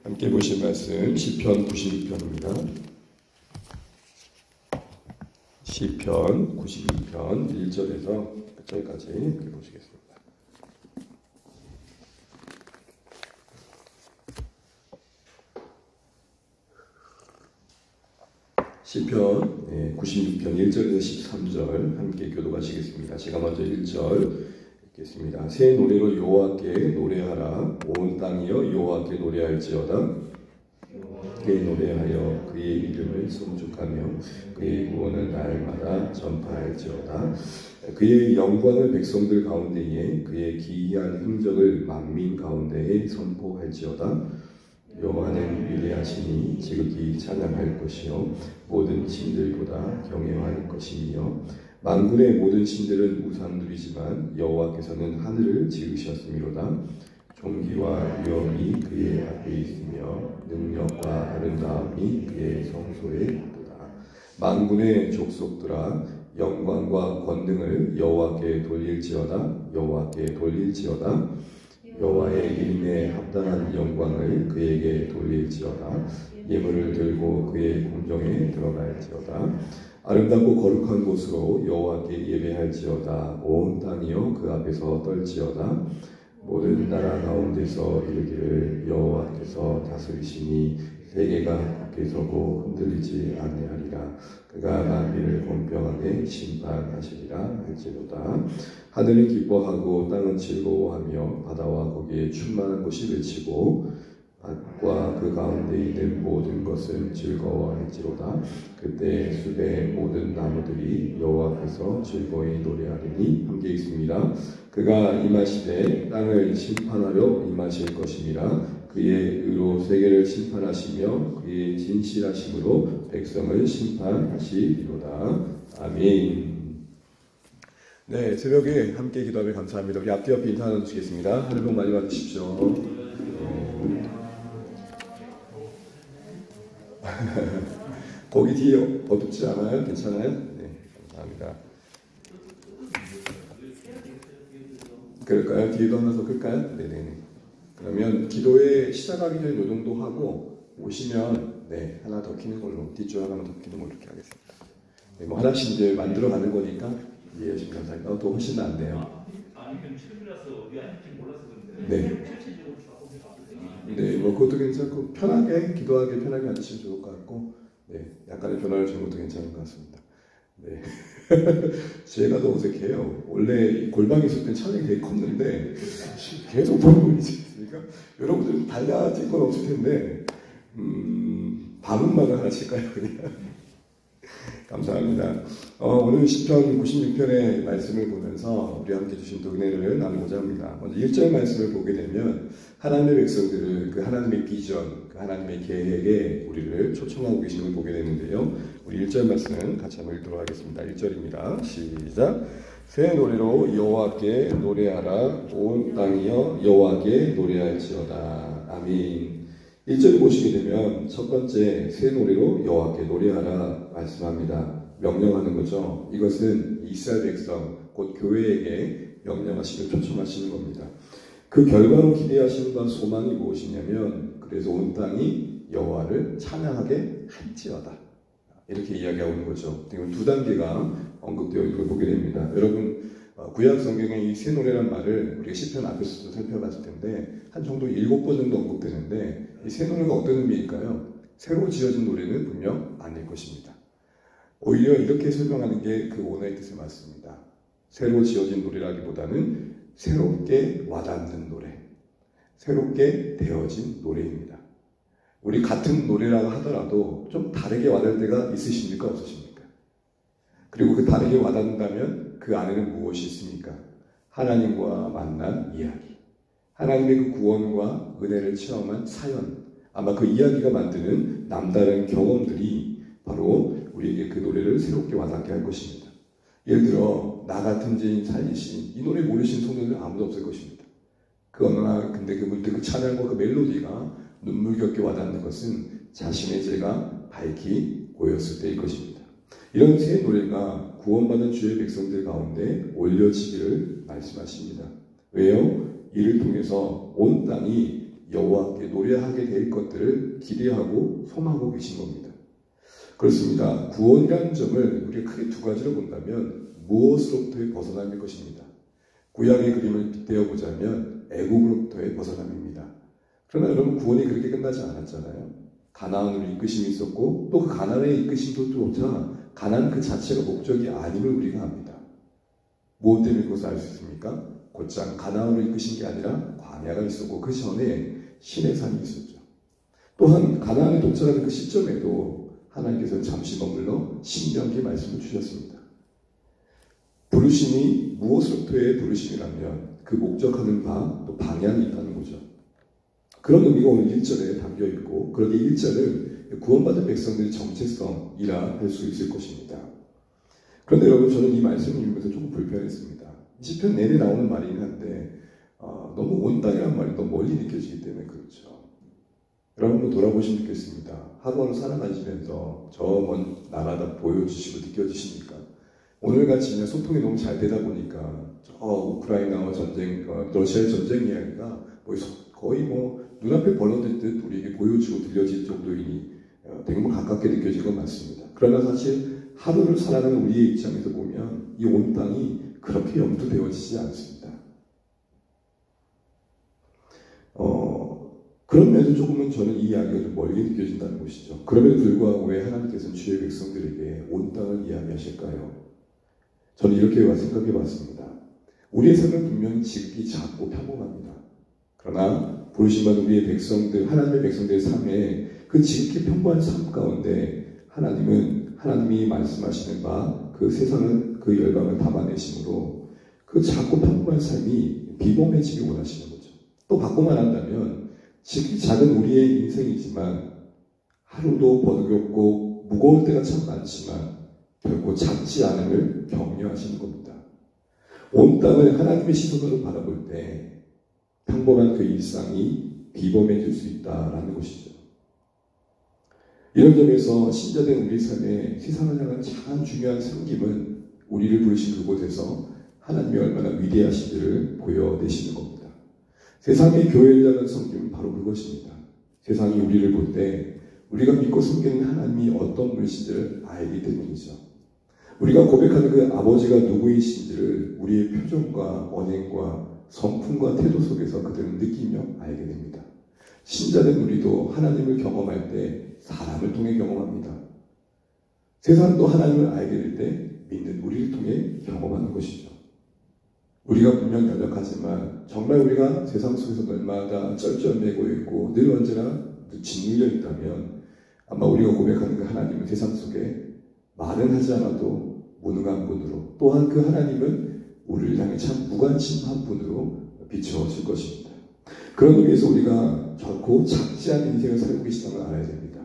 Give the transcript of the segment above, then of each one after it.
함께 보실 말씀 시편 96편입니다. 시편 96편 1절에서 끝절까지 함께 보시겠습니다. 시편 96편 1절에서 13절 함께 교독하시겠습니다. 제가 먼저 1절 읽겠습니다. 새 노래로 여호와께 노래하라. 온 땅이여 여호와께 노래할지어다. 그의 노래하여 그의 이름을 송축하며 그의 구원을 날마다 전파할지어다. 그의 영광을 백성들 가운데에 그의 기이한 행적을 만민 가운데에 선포할지어다. 여호와는 위대하시니 지극히 찬양할 것이요 모든 신들보다 경외할 것이며 만군의 모든 신들은 우상들이지만 여호와께서는 하늘을 지으셨음이로다. 존귀와 위엄이 그의 앞에 있으며 능력과 아름다움이 그의 성소에 있도다. 만군의 족속들아 영광과 권능을 여호와께 돌릴지어다. 여호와께 돌릴지어다. 여호와의 이름에 합당한 영광을 그에게 돌릴지어다. 예물을 들고 그의 궁정에 들어갈지어다. 아름답고 거룩한 곳으로 여호와께 예배할지어다. 온 땅이여 그 앞에서 떨지어다. 모든 나라 가운데서 이르기를 여호와께서 다스리시니 세계가 굳게 서고 흔들리지 아니하리라. 그가 만민을 공평하게 심판하시리라 할지로다. 하늘은 기뻐하고 땅은 즐거워하며 바다와 거기에 충만한 곳이 외치고 밭과 그 가운데 있는 모든 것은 즐거워할지로다. 그때 숲의 모든 나무들이 여호와께서 즐거이 노래하리니 함께 있습니다. 그가 임하시되 땅을 심판하려 임하실 것임이라. 그의 의로 세계를 심판하시며 그의 진실하심으로 백성을 심판하시리로다. 아멘. 네, 새벽에 함께 기도하며 감사합니다. 우리 앞뒤 옆에 인사 나누시겠습니다. 하늘 복 많이 받으십시오. 거기 뒤에 어둡지 않아요? 괜찮아요? 네, 감사합니다. 그럴까요? 뒤에도 하나 더 끌까요? 네네네. 그러면 기도에 시작하기 전에 이 정도 하고 오시면 네 하나 더 키는 걸로 뒷줄 하나만 더 키는 걸로 이렇게 하겠습니다. 네, 뭐 하나씩 이제 만들어가는 거니까 이해해 주시면 감사합니다. 더 훨씬 낫네요. 아니 그럼 최근이라서 어디 앉을지 몰라서 그런데 네. 네, 뭐 그것도 괜찮고 편하게 기도하게 편하게 앉으시면 좋을 것 같고, 네, 약간의 변화를 주는 것도 괜찮은 것 같습니다. 네, 제가 더 어색해요. 원래 골방에 있을 땐 찬양이 되게 컸는데 계속 보고 있지 않습니까? 여러분들 달라질 건 없을 텐데 반음만을 하실까요, 그냥? 감사합니다. 오늘 시편 96편의 말씀을 보면서 우리 함께 주신 또 은혜를 나누고자 합니다. 먼저 1절 말씀을 보게 되면 하나님의 백성들을 그 하나님의 비전, 그 하나님의 계획에 우리를 초청하고 계신 걸 보게 되는데요. 우리 1절 말씀은 같이 한번 읽도록 하겠습니다. 1절입니다. 시작. 새 노래로 여호와께 노래하라. 온 땅이여 여호와께 노래할지어다. 아멘. 1절 보시게 되면 첫 번째 새 노래로 여호와께 노래하라 말씀합니다. 명령하는 거죠. 이것은 이스라엘 백성 곧 교회에게 명령하시고 초청하시는 겁니다. 그 결과로 기대하시는 바 소망이 무엇이냐면 그래서 온 땅이 여호와를 찬양하게 할지어다. 이렇게 이야기하고 있는 거죠. 두 단계가 언급되어 있는 걸 보게 됩니다. 여러분 구약 성경의 이 새 노래란 말을 우리가 시편 앞에서도 살펴봤을 텐데 한 정도 7번 정도 언급되는데 이 새 노래가 어떤 의미일까요? 새로 지어진 노래는 분명 아닐 것입니다. 오히려 이렇게 설명하는 게 그 원어의 뜻에 맞습니다. 새로 지어진 노래라기보다는 새롭게 와닿는 노래, 새롭게 되어진 노래입니다. 우리 같은 노래라고 하더라도 좀 다르게 와닿을 때가 있으십니까? 없으십니까? 그리고 그 다르게 와닿는다면 그 안에는 무엇이 있습니까? 하나님과 만난 이야기, 하나님의 그 구원과 은혜를 체험한 사연, 아마 그 이야기가 만드는 남다른 경험들이 바로 우리에게 그 노래를 새롭게 와닿게 할 것입니다. 예를 들어 나 같은 죄인 살리신 이 노래 모르시는 성도들은 아무도 없을 것입니다. 그러나 근데 문득 그 찬양과 그 멜로디가 눈물겹게 와닿는 것은 자신의 죄가 밝히 보였을 때일 것입니다. 이런 새 노래가 구원받은 주의 백성들 가운데 올려지기를 말씀하십니다. 왜요? 이를 통해서 온 땅이 여호와께 노래하게 될 것들을 기대하고 소망하고 계신 겁니다. 그렇습니다. 구원이라는 점을 우리가 크게 두 가지로 본다면 무엇으로부터의 벗어남일 것입니다. 구약의 그림을 빗대어 보자면 애국으로부터의 벗어남입니다. 그러나 여러분 구원이 그렇게 끝나지 않았잖아요. 가나안으로 이끄심이 있었고 또 그 가나안의 이끄심조차 가나안 그 자체가 목적이 아님을 우리가 압니다. 무엇 때문에 그것을 알 수 있습니까? 곧장 가나안으로 이끄신 게 아니라 광야가 있었고 그 전에 신의 산이 있었죠. 또한 가나안에 도착하는 그 시점에도 하나님께서는 잠시 머물러 신명기 말씀을 주셨습니다. 부르심이 무엇으로부터의 부르심이라면 그 목적하는 바, 또 방향이 있다는 거죠. 그런 의미가 오늘 1절에 담겨 있고 그러기에 1절은 구원받은 백성들의 정체성이라 할 수 있을 것입니다. 그런데 여러분 저는 이 말씀을 읽으면서 조금 불편했습니다. 시편 내내 나오는 말이긴 한데 너무 온 땅이라는 말이 너무 멀리 느껴지기 때문에 그렇죠. 여러분 한번 돌아보시면 좋겠습니다. 하루하루 살아가시면서 저 먼 나라다 보여주시고 느껴지십니까? 오늘같이 그냥 소통이 너무 잘 되다 보니까 저 우크라이나와 전쟁, 러시아의 전쟁 이야기가 거의 눈앞에 벌어졌듯 우리에게 보여지고 들려질 정도이니 되게 가깝게 느껴지는 건 맞습니다. 그러나 사실 하루를 살아가는 우리의 입장에서 보면 이 온 땅이 그렇게 염두되어지지 않습니다. 그런 면에서 조금은 저는 이 이야기가 좀 멀게 느껴진다는 것이죠. 그럼에도 불구하고 왜 하나님께서는 주의 백성들에게 온 땅을 이야기하실까요? 저는 이렇게 생각해 봤습니다. 우리의 삶은 분명히 지극히 작고 평범합니다. 그러나 부르심받은 우리의 백성들, 하나님의 백성들의 삶에 그 지극히 평범한 삶 가운데 하나님이 말씀하시는 바 그 세상은 그 열방을 담아내심으로 그 작고 평범한 삶이 비범해지길 원하시는 거죠. 또 바꿔 말한다면 지극히 작은 우리의 인생이지만 하루도 버겁고 무거울 때가 참 많지만 결코 작지 않음을 격려하시는 겁니다. 온 땅을 하나님의 시선으로 바라볼 때 평범한 그 일상이 비범해질 수 있다라는 것이죠. 이런 점에서 신자된 우리 삶에 세상을 향한 작은 중요한 섬김은 우리를 부르신 그곳에서 하나님이 얼마나 위대하신지를 보여내시는 겁니다. 세상의 교회를 향한 섬김은 바로 그것입니다. 세상이 우리를 볼 때 우리가 믿고 섬기는 하나님이 어떤 분이신지를 알기 때문이죠. 우리가 고백하는 그 아버지가 누구이신지를 우리의 표정과 언행과 성품과 태도 속에서 그들은 느끼며 알게 됩니다. 신자된 우리도 하나님을 경험할 때 사람을 통해 경험합니다. 세상도 하나님을 알게 될 때 믿는 우리를 통해 경험하는 것이죠. 우리가 분명 연약하지만 정말 우리가 세상 속에서 날마다 쩔쩔매고 있고 늘 언제나 짓눌려 있다면 아마 우리가 고백하는 그 하나님은 세상 속에 말은 하지 않아도 무능한 분으로, 또한 그 하나님은 우리를 향해 참 무관심한 분으로 비춰질 것입니다. 그런 의미에서 우리가 결코 작지 않은 인생을 살고 계시다는 걸 알아야 됩니다.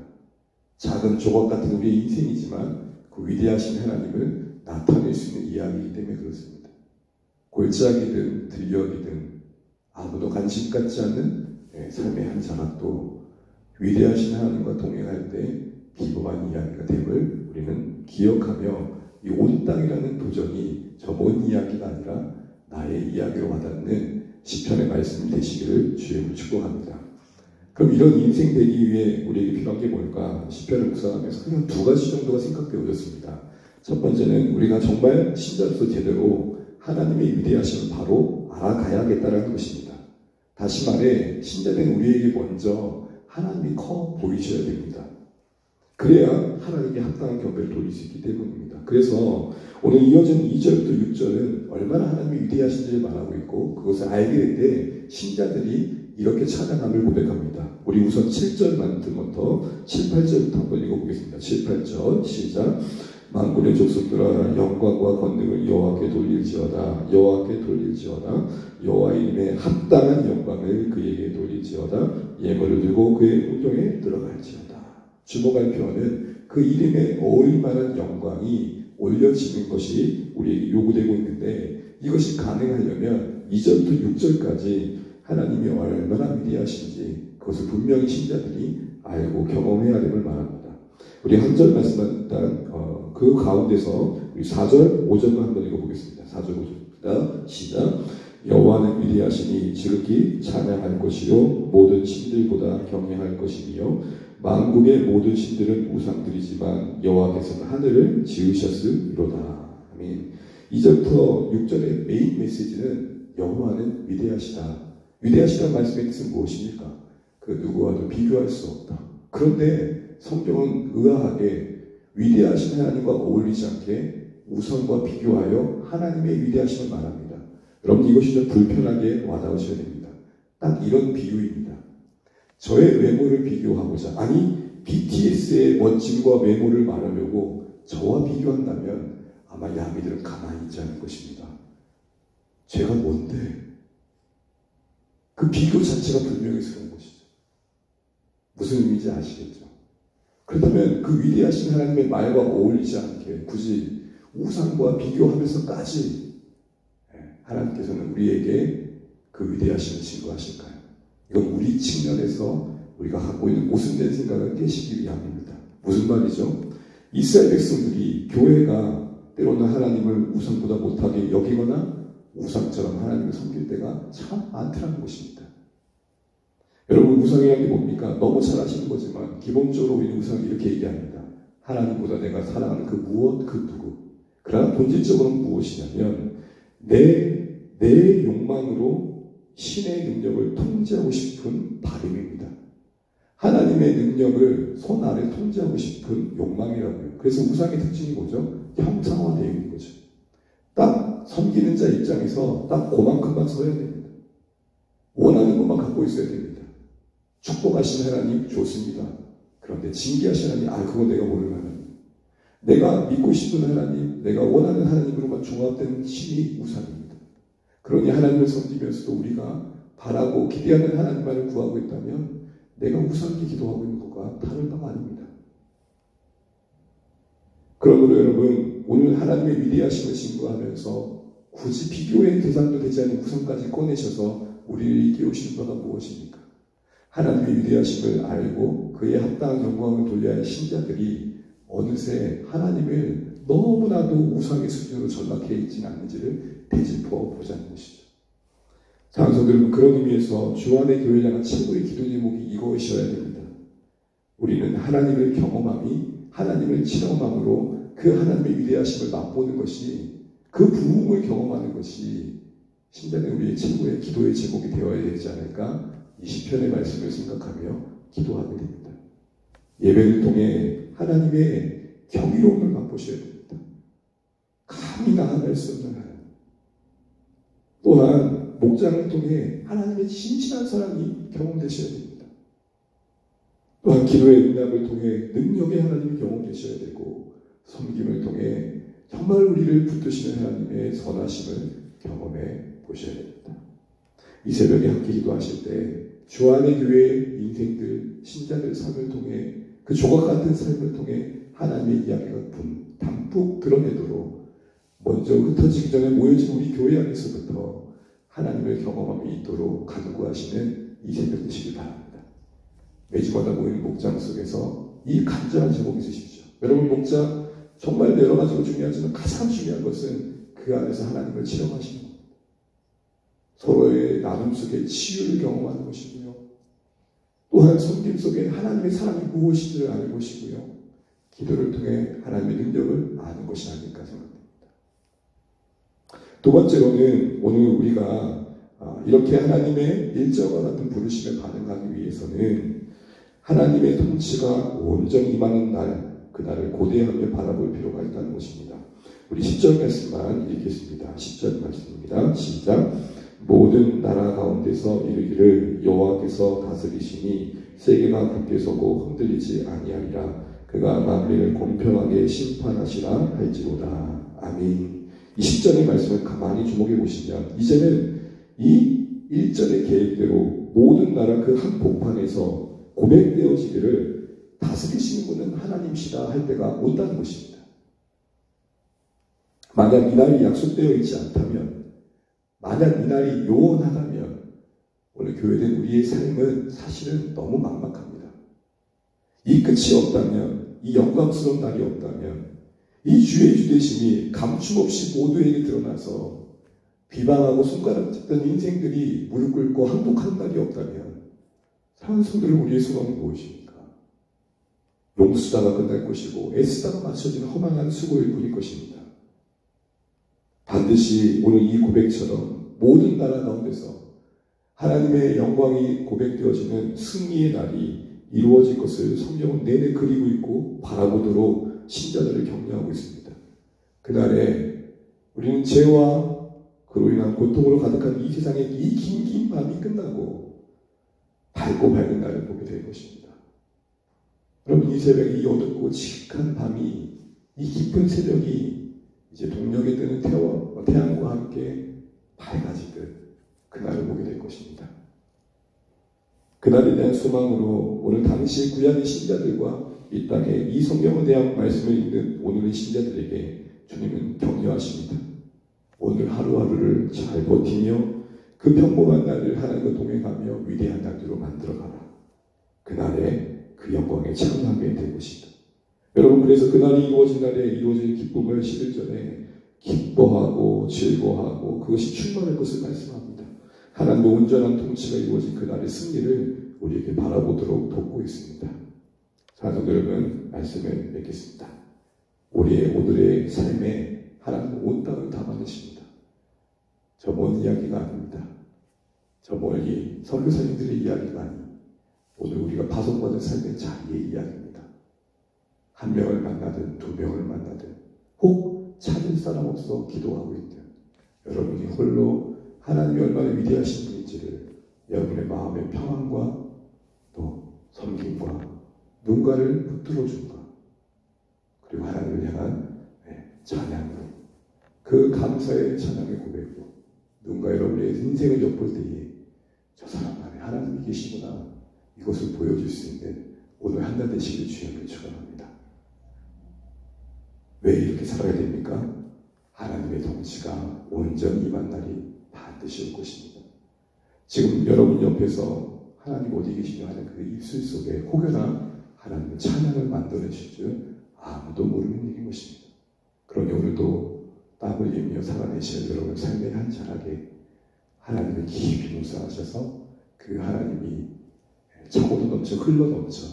작은 조각 같은 우리의 인생이지만 그 위대하신 하나님을 나타낼 수 있는 이야기이기 때문에 그렇습니다. 골짜기든 들녘이든 아무도 관심 갖지 않는 삶의 한 자락도 위대하신 하나님과 동행할 때 비범한 이야기가 됨을 우리는 기억하며 이 온 땅이라는 도전이 저 먼 이야기가 아니라 나의 이야기로 와닿는 시편의 말씀이 되시기를 주님을 축복합니다. 그럼 이런 인생 되기 위해 우리에게 필요한 게 뭘까? 시편을 묵상하면서 그냥 두 가지 정도가 생각되어졌습니다. 첫 번째는 우리가 정말 신자로서 제대로 하나님의 위대하심을 바로 알아가야겠다는 것입니다. 다시 말해 신자된 우리에게 먼저 하나님이 커 보이셔야 됩니다. 그래야 하나님께 합당한 경배를 돌릴 수 있기 때문입니다. 그래서 오늘 이어진 2절부터 6절은 얼마나 하나님이 위대하신지를 말하고 있고 그것을 알게 될 때 신자들이 이렇게 찬양함을 고백합니다. 우리 우선 7절부터 7, 8절부터 한번 읽어보겠습니다. 7, 8절 시작. 만군의 족속들아 영광과 권능을 여호와께 돌릴지어다. 여호와께 돌릴지어다. 여호와 이름에 합당한 영광을 그에게 돌릴지어다. 예물을 들고 그의 궁정에 들어갈지어다. 주목할 표현은 그 이름에 어울릴만한 영광이 올려지는 것이 우리에게 요구되고 있는데 이것이 가능하려면 2절부터 6절까지 하나님이 얼마나 위대하신지 그것을 분명히 신자들이 알고 경험해야 됨을 말합니다. 우리 한 절 말씀만 일단 그 가운데서 우리 4절, 5절만 한번 읽어보겠습니다. 4절, 5절 시작. 여호와는 위대하시니 지극히 찬양할 것이요 모든 신들보다 경외할 것이며 만국의 모든 신들은 우상들이지만 여호와께서는 하늘을 지으셨으리로다. 아멘. 2절부터 6절의 메인 메시지는 여호와는 위대하시다. 위대하시다는 말씀의 뜻은 무엇입니까? 그 누구와도 비교할 수 없다. 그런데 성경은 의아하게 위대하신 하나님과 어울리지 않게 우상과 비교하여 하나님의 위대하심을 말합니다. 여러분 이것이 좀 불편하게 와닿으셔야 됩니다. 딱 이런 비유입니다. 저의 외모를 비교하고자, 아니 BTS의 멋짐과 외모를 말하려고 저와 비교한다면 아마 야미들은 가만히 있지 않을 것입니다. 제가 뭔데? 그 비교 자체가 불명예스러운 것이죠. 무슨 의미인지 아시겠죠? 그렇다면 그 위대하신 하나님의 말과 어울리지 않게 굳이 우상과 비교하면서까지 하나님께서는 우리에게 그 위대하심을 증거하실까요? 이건 우리 측면에서 우리가 갖고 있는 모순된 생각을 깨시기 위함입니다. 무슨 말이죠? 이스라엘 백성들이 교회가 때로는 하나님을 우상보다 못하게 여기거나 우상처럼 하나님을 섬길 때가 참 많더라는 것입니다. 여러분 우상이라는 게 뭡니까? 너무 잘 아시는 거지만 기본적으로 우리는 우상이 이렇게 얘기합니다. 하나님보다 내가 사랑하는 그 무엇, 그 누구. 그러나 본질적으로는 무엇이냐면 내 욕망으로 신의 능력을 통제하고 싶은 바람입니다. 하나님의 능력을 손 아래 통제하고 싶은 욕망이라고요. 그래서 우상의 특징이 뭐죠? 형상화되어 있는 거죠. 딱 섬기는 자 입장에서 딱 그만큼만 써야 됩니다. 원하는 것만 갖고 있어야 됩니다. 축복하신 하나님 좋습니다. 그런데 징계하신 하나님, 그건 내가 모르는 하나님. 내가 믿고 싶은 하나님, 내가 원하는 하나님으로만 종합된 신이 우상입니다. 그러니 하나님을 섬기면서도 우리가 바라고 기대하는 하나님만을 구하고 있다면 내가 우상에게 기도하고 있는 것과 다를 바가 아닙니다. 그러므로 여러분 오늘 하나님의 위대하심을 증거하면서 굳이 비교의 대상도 되지 않는 우상까지 꺼내셔서 우리를 일깨우시는 바가 무엇입니까? 하나님의 위대하심을 알고 그의 합당한 영광을 돌려야 할 신자들이 어느새 하나님을 너무나도 우상의 수준으로 전락해 있지는 않는지를 되짚어 보자는 것이죠. 사랑하는 여러분, 그런 의미에서 주안의 교회를 향한 최고의 기도 제목이 이것이어야 됩니다. 우리는 하나님을 경험함이 하나님을 체험함으로 그 하나님의 위대하심을 맛보는 것이, 그 부흥을 경험하는 것이 신자는 우리의 최고의 기도의 제목이 되어야 되지 않을까 이 시편의 말씀을 생각하며 기도하게 됩니다. 예배를 통해 하나님의 경이로움을 맛보셔야 됩니다. 감히 나아갈 수 없는 하나님. 또한 목장을 통해 하나님의 진실한 사랑이 경험되셔야 됩니다. 또한 기도의 응답을 통해 능력의 하나님이 경험되셔야 되고, 섬김을 통해 정말 우리를 붙드시는 하나님의 선하심을 경험해 보셔야 됩니다. 이 새벽에 함께 기도하실 때 주 안의 교회의 인생들, 신자들 삶을 통해 그 조각 같은 삶을 통해 하나님의 이야기가 담뿍 드러내도록 먼저 흩어지기 전에 모여진 우리 교회 안에서부터 하나님을 경험함이 있도록 간구하시는 이 새벽 되시기 바랍니다. 매주마다 모이는 목장 속에서 이 간절한 제목이 있으십시오. 여러분, 목장 정말 여러 가지로 중요하지만 가장 중요한 것은 그 안에서 하나님을 체험하시는 겁니다. 서로의 나눔 속에 치유를 경험하는 것이고요. 또한 섬김 속에 하나님의 사랑이 무엇인지를 아는 것이고요. 기도를 통해 하나님의 능력을 아는 것이 아닐까 생각됩니다. 두 번째로는 오늘 우리가 이렇게 하나님의 일정과 같은 부르심에 반응하기 위해서는 하나님의 통치가 온전히 임하는 날, 그날을 고대하며 바라볼 필요가 있다는 것입니다. 우리 10절 말씀만 읽겠습니다. 10절 말씀입니다. 시작. 모든 나라 가운데서 이르기를 여호와께서 다스리시니 세계가 굳게 서고 흔들리지 아니하리라. 그가 만민을 공평하게 심판하시라 할지로다. 아멘. 이 10절의 말씀을 가만히 주목해 보시면 이제는 이 1절의 계획대로 모든 나라 그 한 복판에서 고백되어지기를 다스리시는 분은 하나님이시다 할 때가 온다는 것입니다. 만약 이 날이 약속되어 있지 않다면, 만약 이 날이 요원하다면 오늘 교회된 우리의 삶은 사실은 너무 막막합니다. 이 끝이 없다면, 이 영광스러운 날이 없다면, 이 주의 주되심이 감춤없이 모두에게 드러나서 비방하고 손가락 짚던 인생들이 무릎 꿇고 항복하는 날이 없다면, 사랑하는 성도들, 우리의 소망은 무엇입니까? 용수다가 끝날 것이고 애쓰다가 맞춰지는 허망한 수고일 뿐일 것입니다. 반드시 오늘 이 고백처럼 모든 나라 가운데서 하나님의 영광이 고백되어지는 승리의 날이 이루어질 것을 성경은 내내 그리고 있고 바라보도록 신자들을 격려하고 있습니다. 그날에 우리는 죄와 그로 인한 고통으로 가득한 이 세상의 이 긴 밤이 끝나고 밝고 밝은 날을 보게 될 것입니다. 여러분, 이 새벽에 이 어둡고 칙한 밤이, 이 깊은 새벽이 이제 동력에 뜨는 태양과 함께 밝아지듯 그날을 보게 될 것입니다. 그날에 대한 소망으로 오늘 당시 구약의 신자들과 이 땅에 이 성경에 대한 말씀을 읽는 오늘의 신자들에게 주님은 격려하십니다. 오늘 하루하루를 잘 버티며 그 평범한 날을 하나님과 동행하며 위대한 날들로 만들어가라. 그날에 그 영광에 참여하게 될 것입니다. 여러분, 그래서 그날이 이루어진 날에 이루어질 기쁨을 11절에 기뻐하고 즐거워하고 그것이 충만할 것을 말씀합니다. 하나님의 온전한 통치가 이루어진 그날의 승리를 우리에게 바라보도록 돕고 있습니다. 사랑하는 여러분, 말씀을 맺겠습니다. 오늘의 삶에 하나님은 온 땅을 담아내십니다. 저 먼 이야기가 아닙니다. 저 멀리 선교사님들의 이야기가 아닙니다. 오늘 우리가 파송받은 삶의 자리의 이야기입니다. 한 명을 만나든 두 명을 만나든 혹 찾을 사람 없어 기도하고 있든 여러분이 홀로 하나님이 얼마나 위대하신 분인지를 여러분의 마음의 평안과 또 섬김과 누군가를 붙들어준 것, 그리고 하나님을 향한 찬양으로 그 감사의 찬양의 고백으로 누군가 여러분의 인생을 엿볼 때에 저 사람 안에 하나님이 계시구나, 이것을 보여줄 수 있는 오늘 한 날 되시길 주님을 축원합니다. 왜 이렇게 살아야 됩니까? 하나님의 통치가 온전히 임한 날이 반드시 올 것입니다. 지금 여러분 옆에서 하나님 어디 계시냐 하는 그 입술 속에 혹여나 하나님의 찬양을 만들어내실 줄 아무도 모르는 일인 것입니다. 그러니 오늘도 땀을 흘리며 살아내시는 여러분 삶의 한 자락에 하나님을 깊이 묵상하셔서 그 하나님이 차고도 넘쳐 흘러넘쳐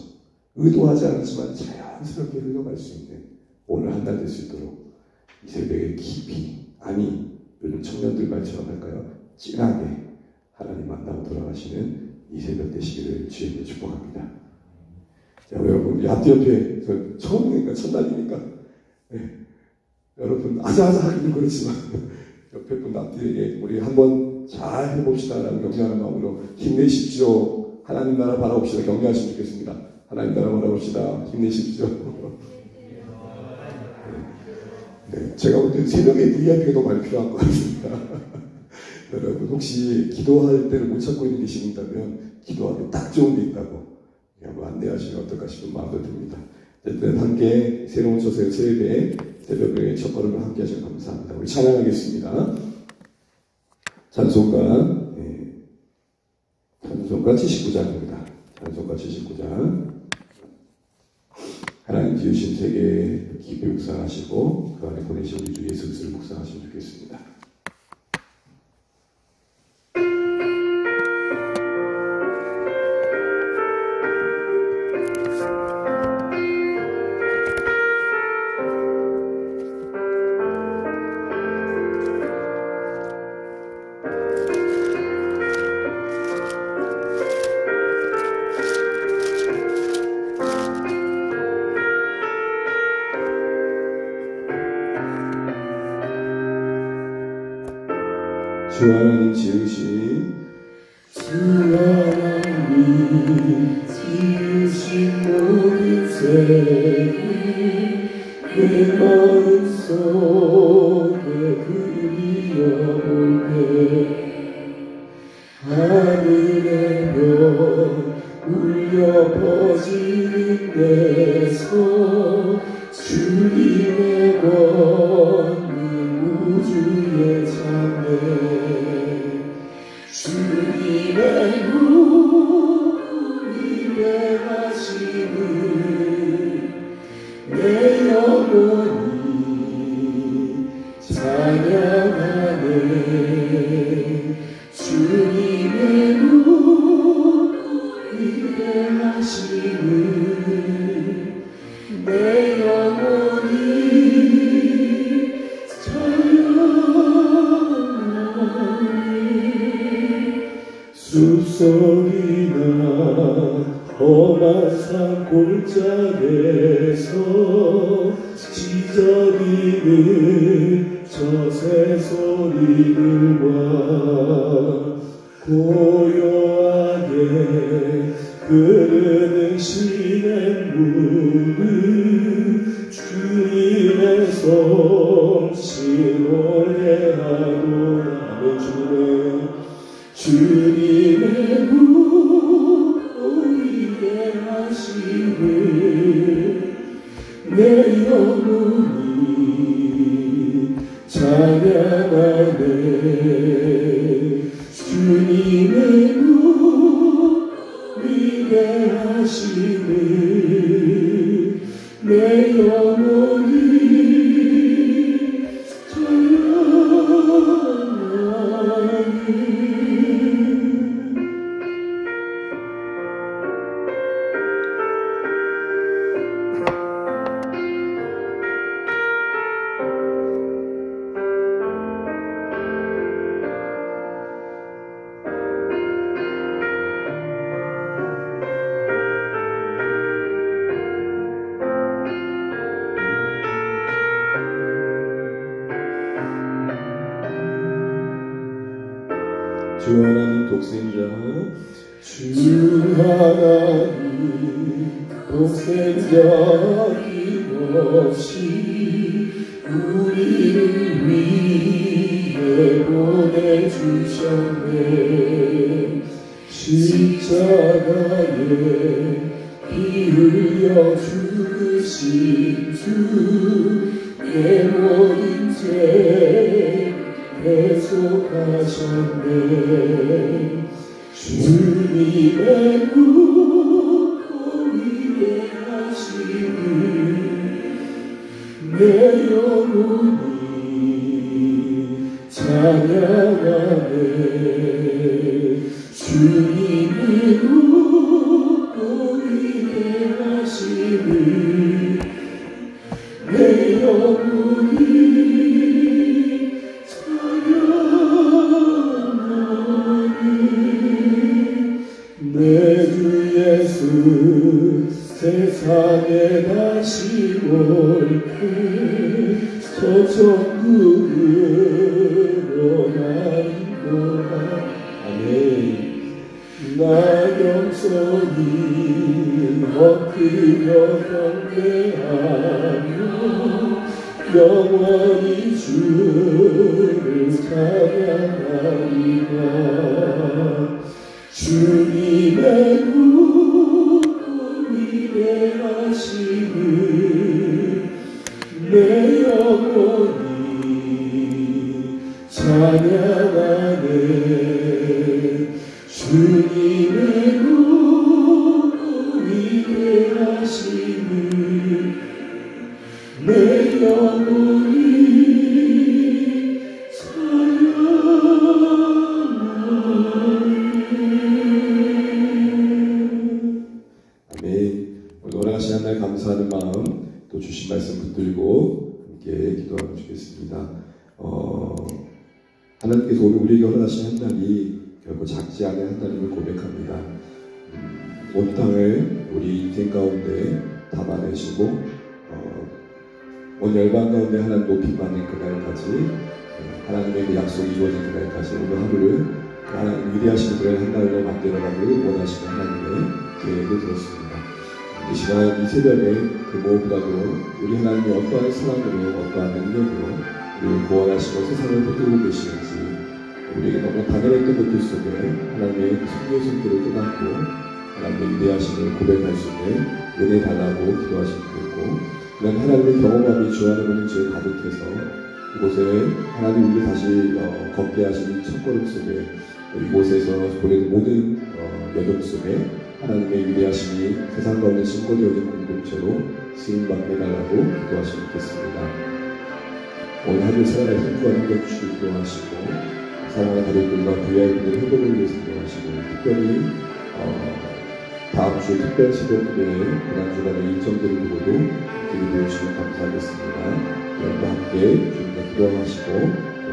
의도하지 않지만 자연스럽게 흘러갈 수 있는 오늘 한 달 될 수 있도록 이 새벽에 깊이, 아니 요즘 청년들 말처럼 할까요? 진하게 하나님 만나고 돌아가시는 이 새벽 되시기를 주님으로 축복합니다. 자, 여러분, 우리 앞뒤 옆에 처음이니까 첫날이니까 여러분 아자아자하기는 그렇지만 옆에 분 앞뒤에 우리 한번 잘 해봅시다라는 격려하는 마음으로 힘내십시오. 하나님 나라 바라봅시다. 격려하시면 좋겠습니다. 하나님 나라 바라봅시다. 힘내십시오. 네, 제가 볼 때 새벽에 VIP가 더 많이 필요한 것 같습니다. 여러분 혹시 기도할 때를 못 찾고 있는 계시는 분이라면 기도하기 딱 좋은 데 있다고 한번 안내하시면 어떨까 싶은 마음도 듭니다. 어쨌든 함께 새로운 소설 세배의 새벽의 첫걸음을 함께 하셔서 감사합니다. 우리 찬양하겠습니다. 찬송가 79장입니다. 찬송가 79장. 하나님 지으신 세계 깊이 묵상하시고 그 안에 보내신 우리 주 예수 그리스도를 묵상하시면 좋겠습니다. 주 하나님 지으신 모든 세계 내 마음속에 그리어오네 하늘의 별 울려 퍼지는 데서 주님의 권능 우주의 참회 주님의 눈이 배하시는 내 영혼이 찬양하네 주님의 눈이 배하시는 내 영혼이 숲속이나 험한 산 골짜기에서 지저귀는 저 새소리들과 고요하게 흐르는 시냇물을 주님의 성신 노래하도록 주님의 무리게 하시는 내 영혼이 찬양하네 주님의 무리게 하시는 내 영혼이 주 하나님 독생자 주 하나님 독생자 힘없이 우리를 위해 보내주셨네 십자가에 피 흘려 죽으신 주 내 모든 죄 배속하셨네 주님의 무리게 하시는 내 영혼이 찬양하네 주님의 무리게 하시는 내 영혼이 10월 저 천국으로 나리로다. 아멘. 나경선이 엎드려 경배하며 영원히 주를 찬양하리라. 주님의 위대하심을 내 영혼이 찬양하네. 주님의 위대하심을 내 영혼이 오늘 날 감사하는 마음, 또 주신 말씀 붙들고 함께 기도하고 주겠습니다. 하나님께서 오늘 우리에게 허락하신 한 달이 결코 작지 않은 한 달임을 고백합니다. 온 땅을 우리 인생 가운데 담아내시고 온 열방 가운데 하나님 높이 받는 그날까지, 하나님의 그 약속이 이루어진 그날까지 오늘 하루를 하나님 위대하신 그날 한 달로 만들어가기를 원하시는 하나님의 계획을 들었습니다. 이 시간 이 새벽에 그 무엇보다도 우리 하나님이 어떠한 사랑으로 어떠한 능력으로 우리를 구원하시고 세상을 붙들고 계시는지, 우리에게 너무 당연했던 것들 속에 하나님의 성령의 손길을 깨닫고 하나님의 위대하심을 고백할 수 있는 은혜 달라고 기도하시면 되겠고, 그런 하나님의 경험함이 주하는 은혜에 가득해서 이곳에 하나님 우리 다시 걷게 하신 첫걸음 속에 이곳에서 보내는 모든 여정 속에 하나님의 위대하심이 세상 가운데 증거되어진 공동체로 쓰임받게 해달라고 기도하시면 좋겠습니다. 오늘 하루 생활에 힘과 능력 주시기 기도하시고, 사랑하는 가족들과 VIP들 회복을 위해서 기도하시고, 특별히 다음 주 특별 새벽기도에 고난주간의 일정들을 두고도 기도해 주시면 감사하겠습니다. 여러분과 함께 주님과 기도하시고 또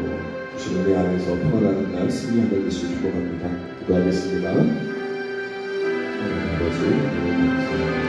주신 은혜 안에서 평안한 날 승리하는 것을 축복합니다. 기도하겠습니다. 하나님 아버지, 감사합니다.